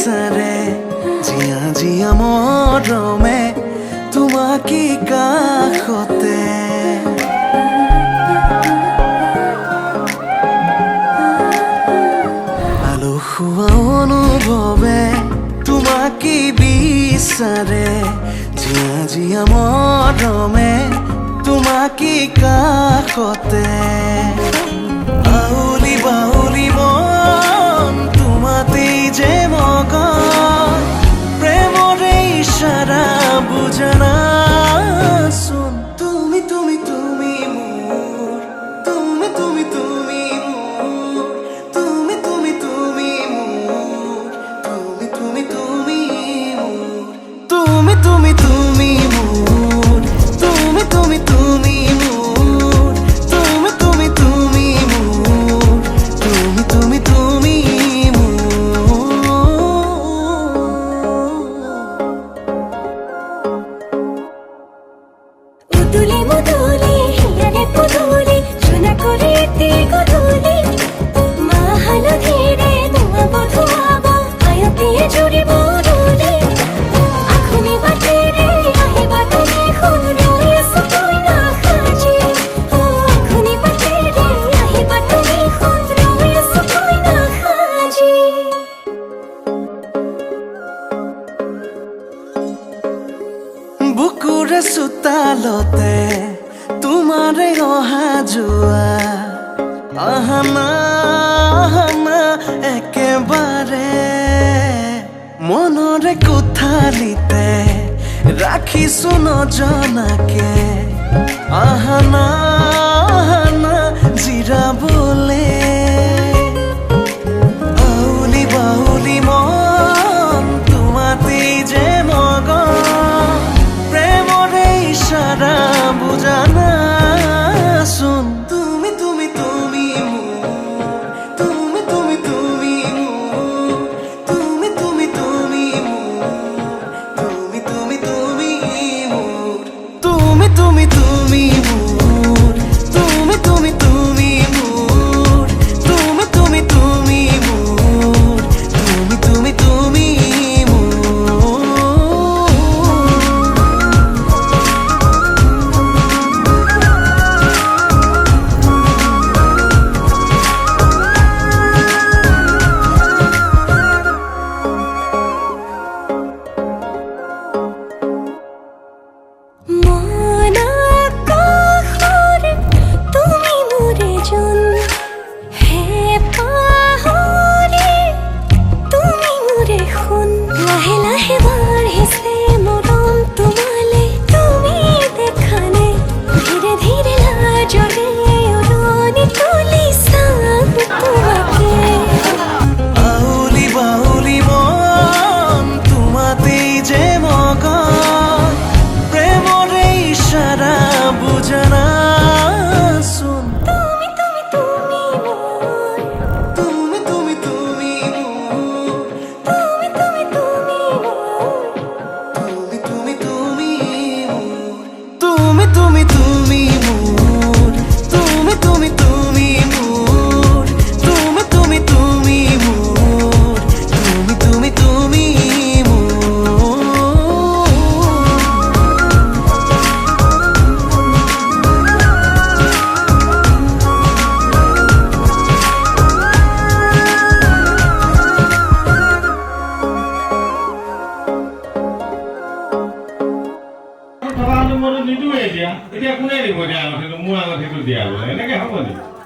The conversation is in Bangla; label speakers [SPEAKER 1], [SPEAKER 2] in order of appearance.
[SPEAKER 1] বিচাৰে জিয়া জিয়া মৰমে তোমাকে কাষতে আলসুৱা অনুভৱে তোমাকে বিচাৰে জিয়া জিয়া মৰমে তোমাকে কাষতে আউলি বাউলি মন তোমাতেই যে মগন প্ৰেমৰে ইশাৰা বুজানাচোন তুমি তুমি তুমি মোৰ তুমি তুমি তুমি মোৰ তুমি তুমি তুমি মোৰ তুমি তুমি তুমি মোৰ তুমি তুমি তুমি মোৰ তুমি তুমি তুমি মোৰ তুমি তুমি তুমি মোৰ তুমি তুমি তুমি
[SPEAKER 2] উদুলি মুদুলি হিয়ারে পুদুলি সোনা করে গধুলি মা হালো ধীরে ধোঁয়াব ধোঁয়াব আয়তিয়ে জুড়িব রুলি আখুনি বাটে রে আহিবা তুমি খুন রয়েছ তুই না খাজি আখুনি বাটে রে আহিবা তুমি খুন রয়েছ তুই না খাজি
[SPEAKER 1] বুকুৰে চোতালতে তোমাৰে অহা যোৱা আহানা আহানা একেবাৰে মনৰে কোঠালিতে ৰাখিছো নজনাকে আহানা আহানা জিৰাবলে আউলি বাউলি মন তোমাতেই যে মগন প্ৰেমৰে ইশাৰা বুজানাচোন তুমি তুমি তুমি মোৰ তুমি তুমি তুমি মোৰ তুমি তুমি তুমি মোৰ তুমি তুমি তুমি মোৰ তুমি তুমি তুমি মোৰ তুমি তুমি তুমি মোৰ তুমি তুমি তুমি মোৰ তুমি তুমি তুমি
[SPEAKER 2] মন আকাশৰে তুমি মোৰে জোন হে পাহৰি তুমি মোৰে সোণ লাহে লাহে বাঢ়িছে মৰম তোমালে তুমি দেখা নাই ধীৰে ধীৰে লাজৰে উৰণি তুলি চাম তোমাকে
[SPEAKER 1] আউলি বাউলি মন তোমাতেই যে মগন প্ৰেমৰে ইশাৰা বুজানাচোন
[SPEAKER 2] তুমি তুমি তুমি মোৰ
[SPEAKER 1] তুমি তুমি তুমি মোৰ
[SPEAKER 2] তুমি তুমি তুমি মোৰ
[SPEAKER 1] তুমি তুমি তুমি মোৰ তুমি তুমি তুমি মোৰ তুমি তুমি তুমি মোৰ তুমি তুমি তুমি মোৰ তুমি তুমি তুমি
[SPEAKER 3] নিদোৱে এতিয়া কোনে দিব দিয়া আগতে মোৰ আগতে দিয়া এনেকে হ'ব নেকি